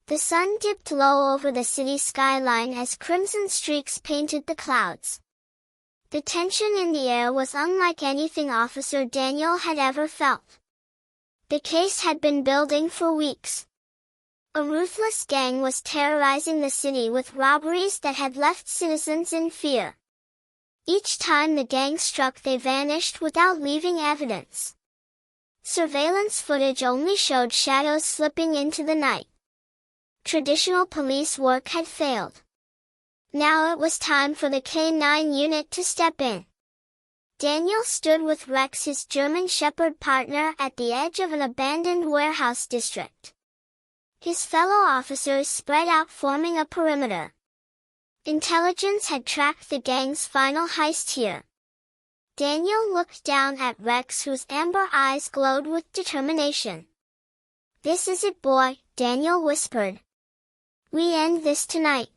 The sun dipped low over the city skyline as crimson streaks painted the clouds. The tension in the air was unlike anything Officer Daniel had ever felt. The case had been building for weeks. A ruthless gang was terrorizing the city with robberies that had left citizens in fear. Each time the gang struck, they vanished without leaving evidence. Surveillance footage only showed shadows slipping into the night. Traditional police work had failed. Now it was time for the K-9 unit to step in. Daniel stood with Rex, his German Shepherd partner, at the edge of an abandoned warehouse district. His fellow officers spread out, forming a perimeter. Intelligence had tracked the gang's final heist here. Daniel looked down at Rex, whose amber eyes glowed with determination. "This is it, boy," Daniel whispered. "We end this tonight."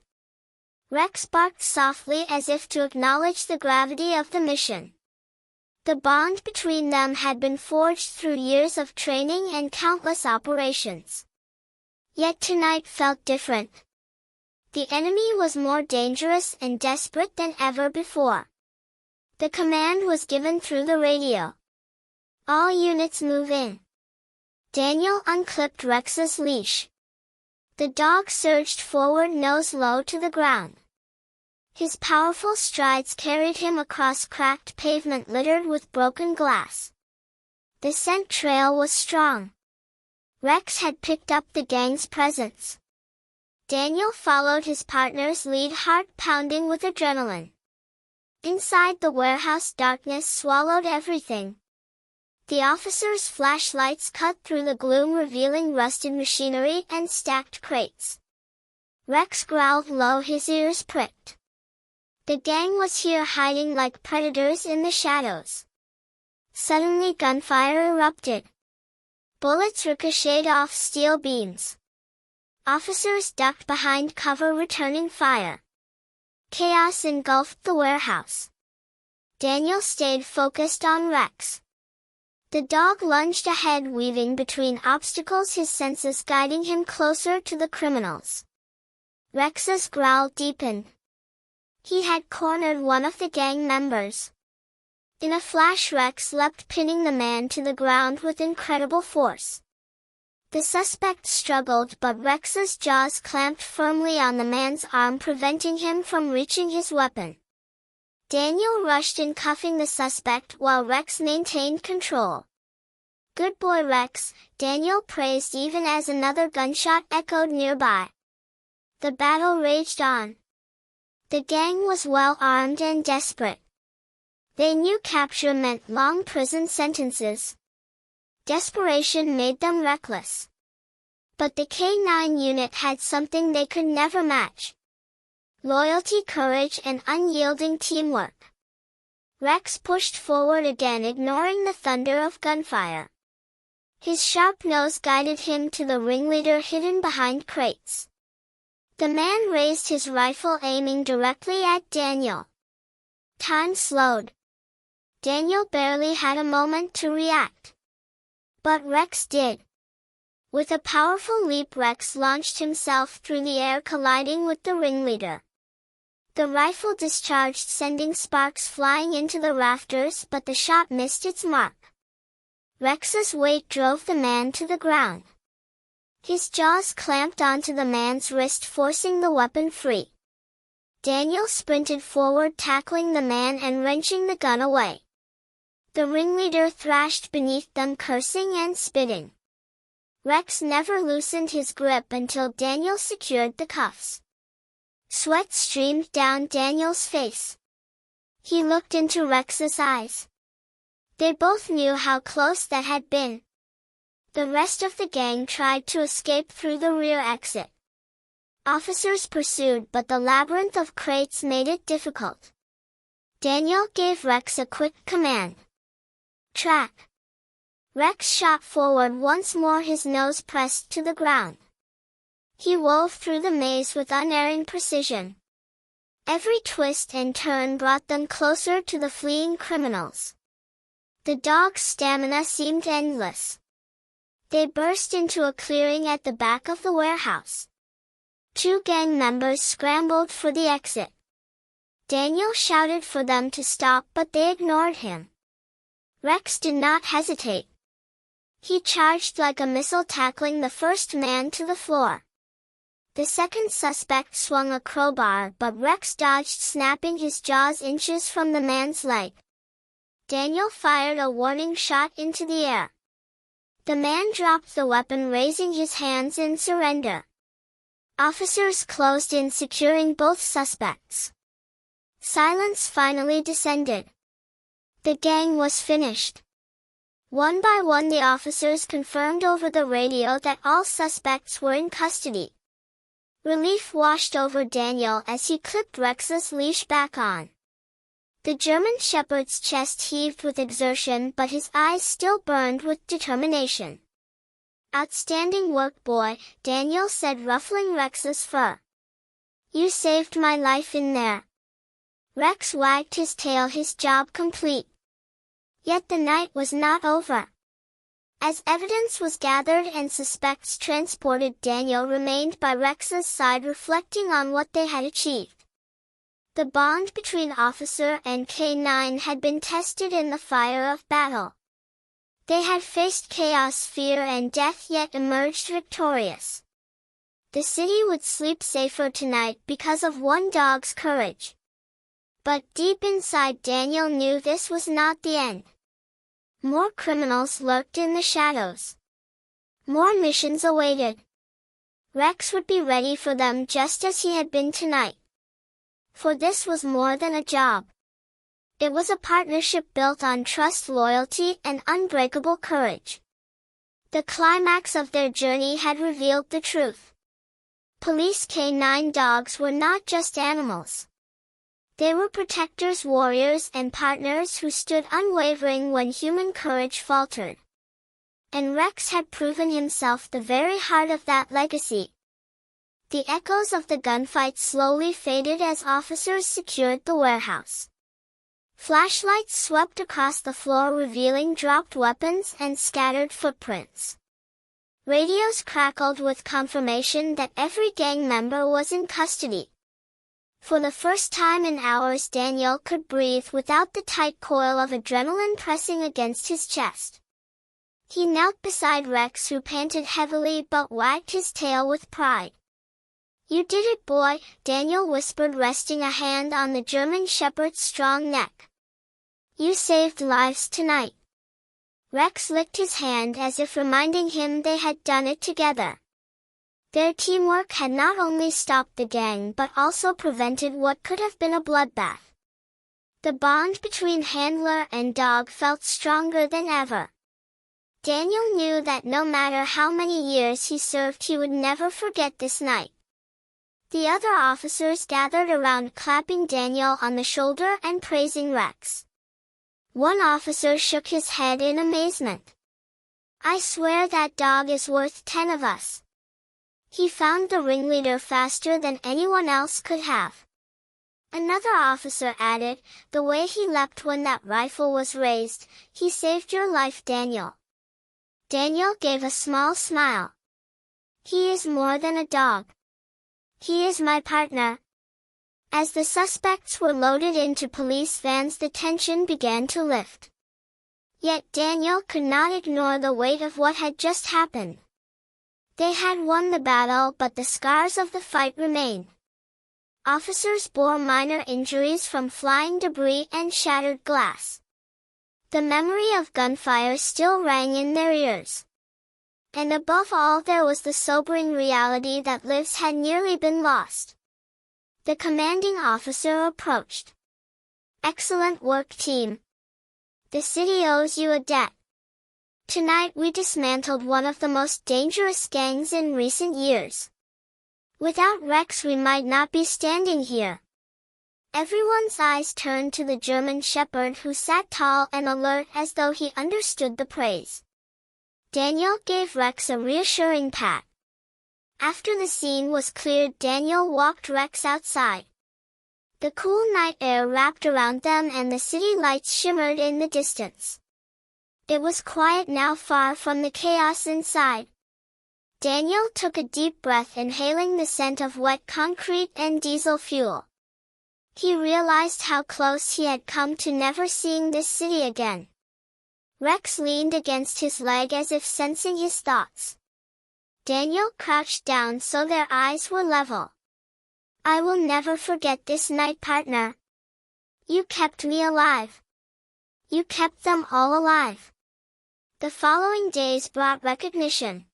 Rex barked softly as if to acknowledge the gravity of the mission. The bond between them had been forged through years of training and countless operations. Yet tonight felt different. The enemy was more dangerous and desperate than ever before. The command was given through the radio. "All units move in." Daniel unclipped Rex's leash. The dog surged forward, nose low to the ground. His powerful strides carried him across cracked pavement littered with broken glass. The scent trail was strong. Rex had picked up the gang's presence. Daniel followed his partner's lead, heart pounding with adrenaline. Inside the warehouse, darkness swallowed everything. The officers' flashlights cut through the gloom, revealing rusted machinery and stacked crates. Rex growled low, his ears pricked. The gang was here, hiding like predators in the shadows. Suddenly gunfire erupted. Bullets ricocheted off steel beams. Officers ducked behind cover, returning fire. Chaos engulfed the warehouse. Daniel stayed focused on Rex. The dog lunged ahead, weaving between obstacles, his senses guiding him closer to the criminals. Rex's growl deepened. He had cornered one of the gang members. In a flash, Rex leapt, pinning the man to the ground with incredible force. The suspect struggled, but Rex's jaws clamped firmly on the man's arm, preventing him from reaching his weapon. Daniel rushed in, cuffing the suspect while Rex maintained control. "Good boy, Rex," Daniel praised even as another gunshot echoed nearby. The battle raged on. The gang was well armed and desperate. They knew capture meant long prison sentences. Desperation made them reckless. But the K-9 unit had something they could never match: loyalty, courage, and unyielding teamwork. Rex pushed forward again, ignoring the thunder of gunfire. His sharp nose guided him to the ringleader hidden behind crates. The man raised his rifle, aiming directly at Daniel. Time slowed. Daniel barely had a moment to react. But Rex did. With a powerful leap, Rex launched himself through the air, colliding with the ringleader. The rifle discharged, sending sparks flying into the rafters, but the shot missed its mark. Rex's weight drove the man to the ground. His jaws clamped onto the man's wrist, forcing the weapon free. Daniel sprinted forward, tackling the man and wrenching the gun away. The ringleader thrashed beneath them, cursing and spitting. Rex never loosened his grip until Daniel secured the cuffs. Sweat streamed down Daniel's face. He looked into Rex's eyes. They both knew how close that had been. The rest of the gang tried to escape through the rear exit. Officers pursued, but the labyrinth of crates made it difficult. Daniel gave Rex a quick command. "Track." Rex shot forward once more, his nose pressed to the ground. He wove through the maze with unerring precision. Every twist and turn brought them closer to the fleeing criminals. The dog's stamina seemed endless. They burst into a clearing at the back of the warehouse. Two gang members scrambled for the exit. Daniel shouted for them to stop, but they ignored him. Rex did not hesitate. He charged like a missile, tackling the first man to the floor. The second suspect swung a crowbar, but Rex dodged, snapping his jaws inches from the man's leg. Daniel fired a warning shot into the air. The man dropped the weapon, raising his hands in surrender. Officers closed in, securing both suspects. Silence finally descended. The gang was finished. One by one, the officers confirmed over the radio that all suspects were in custody. Relief washed over Daniel as he clipped Rex's leash back on. The German shepherd's chest heaved with exertion, but his eyes still burned with determination. "Outstanding work, boy," Daniel said, ruffling Rex's fur. "You saved my life in there." Rex wagged his tail, his job complete. Yet the night was not over. As evidence was gathered and suspects transported, Daniel remained by Rex's side, reflecting on what they had achieved. The bond between officer and K9 had been tested in the fire of battle. They had faced chaos, fear, and death, yet emerged victorious. The city would sleep safer tonight because of one dog's courage. But deep inside, Daniel knew this was not the end. More criminals lurked in the shadows. More missions awaited. Rex would be ready for them, just as he had been tonight. For this was more than a job. It was a partnership built on trust, loyalty, and unbreakable courage. The climax of their journey had revealed the truth. Police K9 dogs were not just animals. They were protectors, warriors, and partners who stood unwavering when human courage faltered. And Rex had proven himself the very heart of that legacy. The echoes of the gunfight slowly faded as officers secured the warehouse. Flashlights swept across the floor, revealing dropped weapons and scattered footprints. Radios crackled with confirmation that every gang member was in custody. For the first time in hours, Daniel could breathe without the tight coil of adrenaline pressing against his chest. He knelt beside Rex, who panted heavily but wagged his tail with pride. "You did it, boy," Daniel whispered, resting a hand on the German shepherd's strong neck. "You saved lives tonight." Rex licked his hand as if reminding him they had done it together. Their teamwork had not only stopped the gang but also prevented what could have been a bloodbath. The bond between handler and dog felt stronger than ever. Daniel knew that no matter how many years he served, he would never forget this night. The other officers gathered around, clapping Daniel on the shoulder and praising Rex. One officer shook his head in amazement. "I swear that dog is worth 10 of us. He found the ringleader faster than anyone else could have." Another officer added, "The way he leapt when that rifle was raised, he saved your life, Daniel." Daniel gave a small smile. "He is more than a dog. He is my partner." As the suspects were loaded into police vans, the tension began to lift. Yet Daniel could not ignore the weight of what had just happened. They had won the battle, but the scars of the fight remained. Officers bore minor injuries from flying debris and shattered glass. The memory of gunfire still rang in their ears. And above all, there was the sobering reality that lives had nearly been lost. The commanding officer approached. "Excellent work, team. The city owes you a debt. Tonight we dismantled one of the most dangerous gangs in recent years. Without Rex, we might not be standing here." Everyone's eyes turned to the German shepherd, who sat tall and alert as though he understood the praise. Daniel gave Rex a reassuring pat. After the scene was cleared, Daniel walked Rex outside. The cool night air wrapped around them and the city lights shimmered in the distance. It was quiet now, far from the chaos inside. Daniel took a deep breath, inhaling the scent of wet concrete and diesel fuel. He realized how close he had come to never seeing this city again. Rex leaned against his leg as if sensing his thoughts. Daniel crouched down so their eyes were level. "I will never forget this night, partner. You kept me alive. You kept them all alive." The following days brought recognition.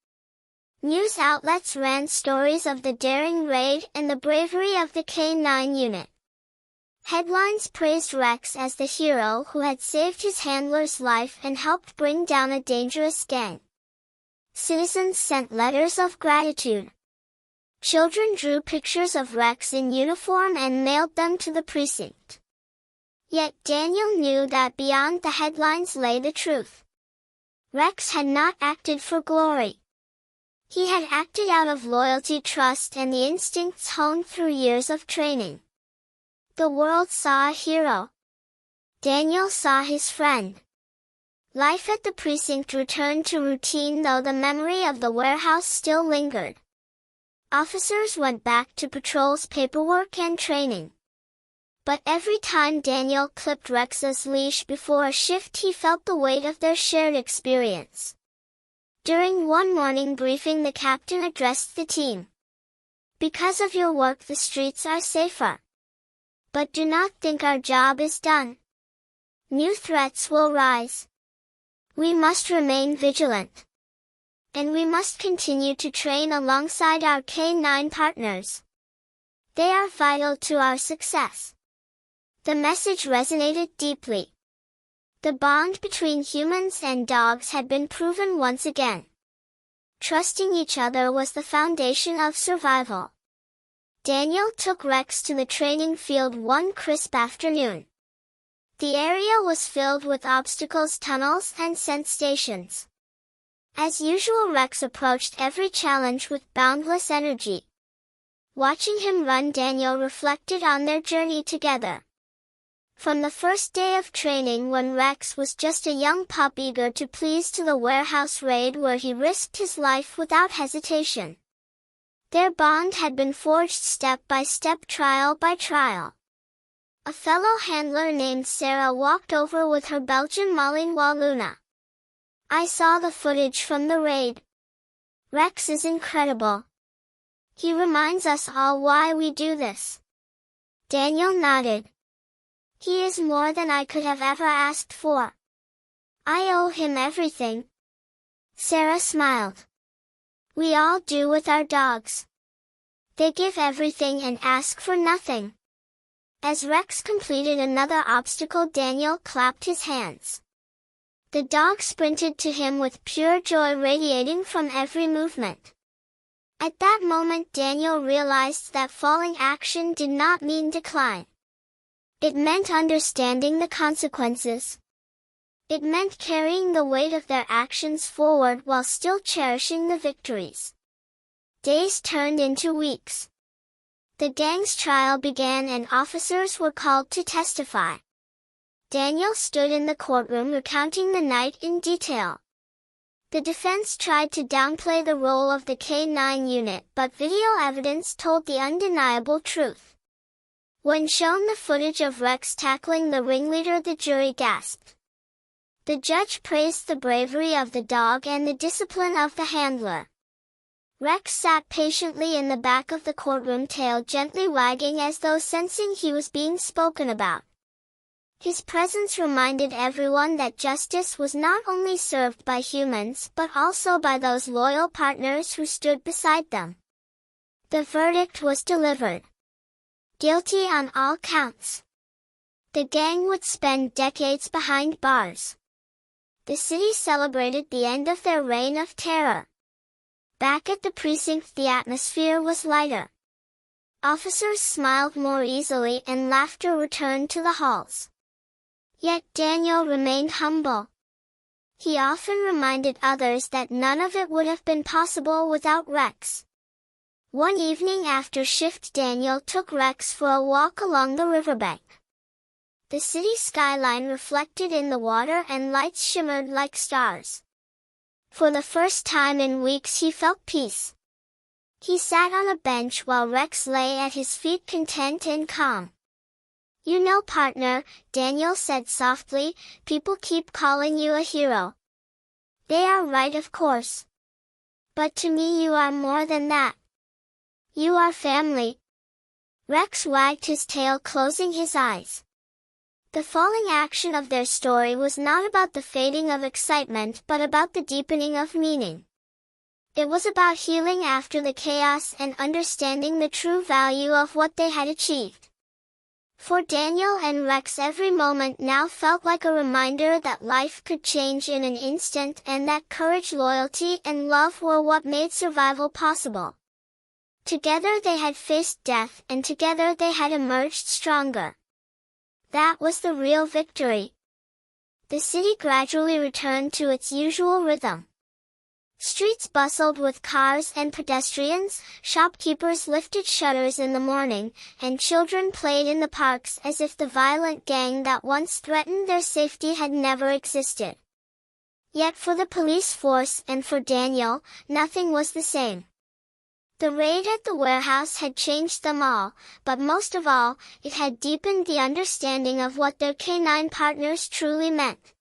News outlets ran stories of the daring raid and the bravery of the K-9 unit. Headlines praised Rex as the hero who had saved his handler's life and helped bring down a dangerous gang. Citizens sent letters of gratitude. Children drew pictures of Rex in uniform and mailed them to the precinct. Yet Daniel knew that beyond the headlines lay the truth. Rex had not acted for glory. He had acted out of loyalty, trust, and the instincts honed through years of training. The world saw a hero. Daniel saw his friend. Life at the precinct returned to routine, though the memory of the warehouse still lingered. Officers went back to patrols, paperwork, and training. But every time Daniel clipped Rex's leash before a shift, he felt the weight of their shared experience. During one morning briefing, the captain addressed the team. "Because of your work, the streets are safer. But do not think our job is done. New threats will rise. We must remain vigilant. And we must continue to train alongside our K-9 partners. They are vital to our success." The message resonated deeply. The bond between humans and dogs had been proven once again. Trusting each other was the foundation of survival. Daniel took Rex to the training field one crisp afternoon. The area was filled with obstacles, tunnels, and scent stations. As usual, Rex approached every challenge with boundless energy. Watching him run, Daniel reflected on their journey together. From the first day of training, when Rex was just a young pup eager to please, to the warehouse raid where he risked his life without hesitation. Their bond had been forged step by step, trial by trial. A fellow handler named Sarah walked over with her Belgian Malinois Luna. "I saw the footage from the raid. Rex is incredible. He reminds us all why we do this." Daniel nodded. "He is more than I could have ever asked for. I owe him everything." Sarah smiled. "We all do with our dogs. They give everything and ask for nothing." As Rex completed another obstacle, Daniel clapped his hands. The dog sprinted to him with pure joy radiating from every movement. At that moment, Daniel realized that falling action did not mean decline. It meant understanding the consequences. It meant carrying the weight of their actions forward while still cherishing the victories. Days turned into weeks. The gang's trial began and officers were called to testify. Daniel stood in the courtroom recounting the night in detail. The defense tried to downplay the role of the K-9 unit, but video evidence told the undeniable truth. When shown the footage of Rex tackling the ringleader, the jury gasped. The judge praised the bravery of the dog and the discipline of the handler. Rex sat patiently in the back of the courtroom, tail gently wagging as though sensing he was being spoken about. His presence reminded everyone that justice was not only served by humans but also by those loyal partners who stood beside them. The verdict was delivered. Guilty on all counts. The gang would spend decades behind bars. The city celebrated the end of their reign of terror. Back at the precinct, the atmosphere was lighter. Officers smiled more easily and laughter returned to the halls. Yet Daniel remained humble. He often reminded others that none of it would have been possible without Rex. One evening after shift, Daniel took Rex for a walk along the riverbank. The city skyline reflected in the water and lights shimmered like stars. For the first time in weeks he felt peace. He sat on a bench while Rex lay at his feet, content and calm. "You know, partner," Daniel said softly, "people keep calling you a hero. They are right, of course. But to me you are more than that. You are family." Rex wagged his tail, closing his eyes. The falling action of their story was not about the fading of excitement but about the deepening of meaning. It was about healing after the chaos and understanding the true value of what they had achieved. For Daniel and Rex, every moment now felt like a reminder that life could change in an instant and that courage, loyalty, and love were what made survival possible. Together they had faced death, and together they had emerged stronger. That was the real victory. The city gradually returned to its usual rhythm. Streets bustled with cars and pedestrians, shopkeepers lifted shutters in the morning, and children played in the parks as if the violent gang that once threatened their safety had never existed. Yet for the police force and for Daniel, nothing was the same. The raid at the warehouse had changed them all, but most of all, it had deepened the understanding of what their canine partners truly meant.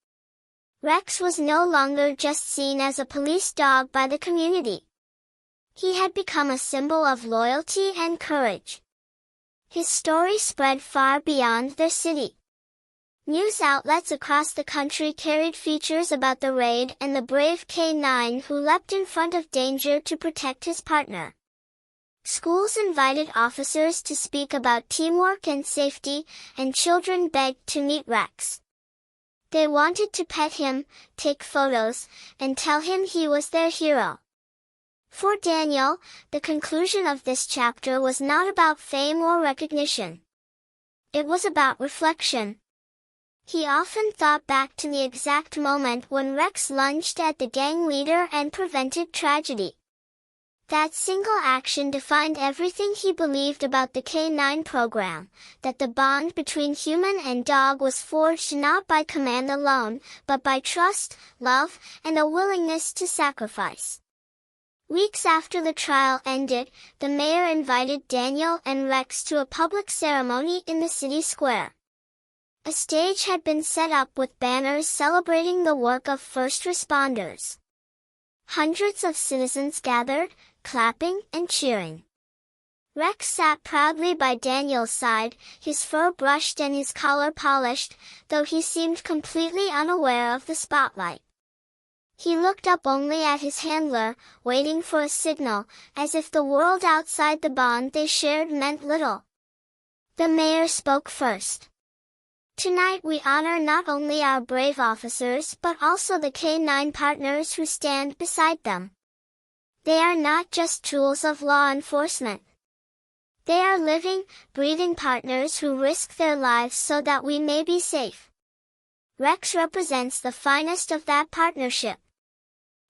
Rex was no longer just seen as a police dog by the community. He had become a symbol of loyalty and courage. His story spread far beyond their city. News outlets across the country carried features about the raid and the brave K9 who leapt in front of danger to protect his partner. Schools invited officers to speak about teamwork and safety, and children begged to meet Rex. They wanted to pet him, take photos, and tell him he was their hero. For Daniel, the conclusion of this chapter was not about fame or recognition. It was about reflection. He often thought back to the exact moment when Rex lunged at the gang leader and prevented tragedy. That single action defined everything he believed about the K9 program, that the bond between human and dog was forged not by command alone, but by trust, love, and a willingness to sacrifice. Weeks after the trial ended, the mayor invited Daniel and Rex to a public ceremony in the city square. A stage had been set up with banners celebrating the work of first responders. Hundreds of citizens gathered, clapping and cheering. Rex sat proudly by Daniel's side, his fur brushed and his collar polished, though he seemed completely unaware of the spotlight. He looked up only at his handler, waiting for a signal, as if the world outside the bond they shared meant little. The mayor spoke first. "Tonight we honor not only our brave officers but also the K9 partners who stand beside them. They are not just tools of law enforcement. They are living, breathing partners who risk their lives so that we may be safe." Rex represents the finest of that partnership.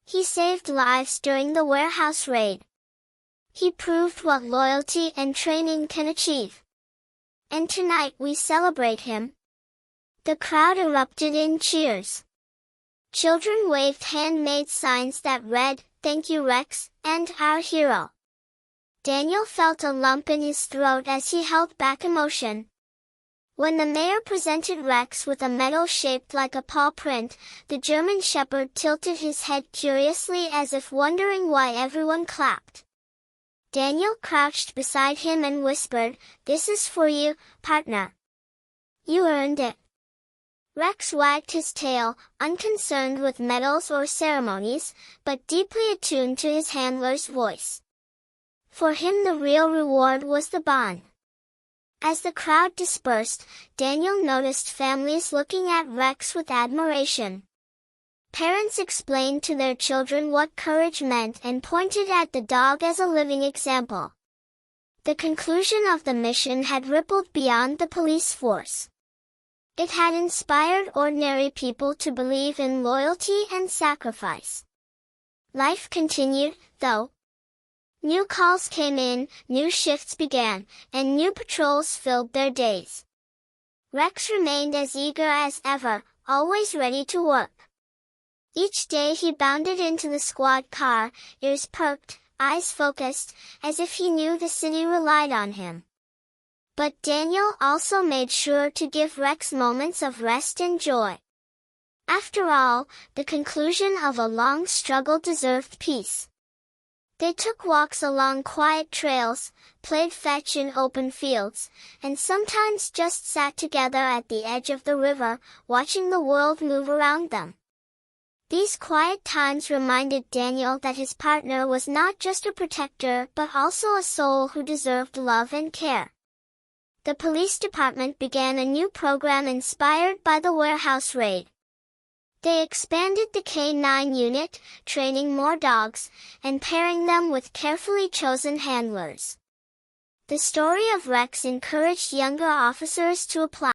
He saved lives during the warehouse raid. He proved what loyalty and training can achieve. And tonight we celebrate him. The crowd erupted in cheers. Children waved handmade signs that read, "Thank you, Rex," and "Our hero." Daniel felt a lump in his throat as he held back emotion. When the mayor presented Rex with a medal shaped like a paw print, the German shepherd tilted his head curiously as if wondering why everyone clapped. Daniel crouched beside him and whispered, "This is for you, partner. You earned it." Rex wagged his tail, unconcerned with medals or ceremonies, but deeply attuned to his handler's voice. For him the real reward was the bond. As the crowd dispersed, Daniel noticed families looking at Rex with admiration. Parents explained to their children what courage meant and pointed at the dog as a living example. The conclusion of the mission had rippled beyond the police force. It had inspired ordinary people to believe in loyalty and sacrifice. Life continued, though. New calls came in, new shifts began, and new patrols filled their days. Rex remained as eager as ever, always ready to work. Each day he bounded into the squad car, ears perked, eyes focused, as if he knew the city relied on him. But Daniel also made sure to give Rex moments of rest and joy. After all, the conclusion of a long struggle deserved peace. They took walks along quiet trails, played fetch in open fields, and sometimes just sat together at the edge of the river, watching the world move around them. These quiet times reminded Daniel that his partner was not just a protector but also a soul who deserved love and care. The police department began a new program inspired by the warehouse raid. They expanded the K-9 unit, training more dogs, and pairing them with carefully chosen handlers. The story of Rex encouraged younger officers to apply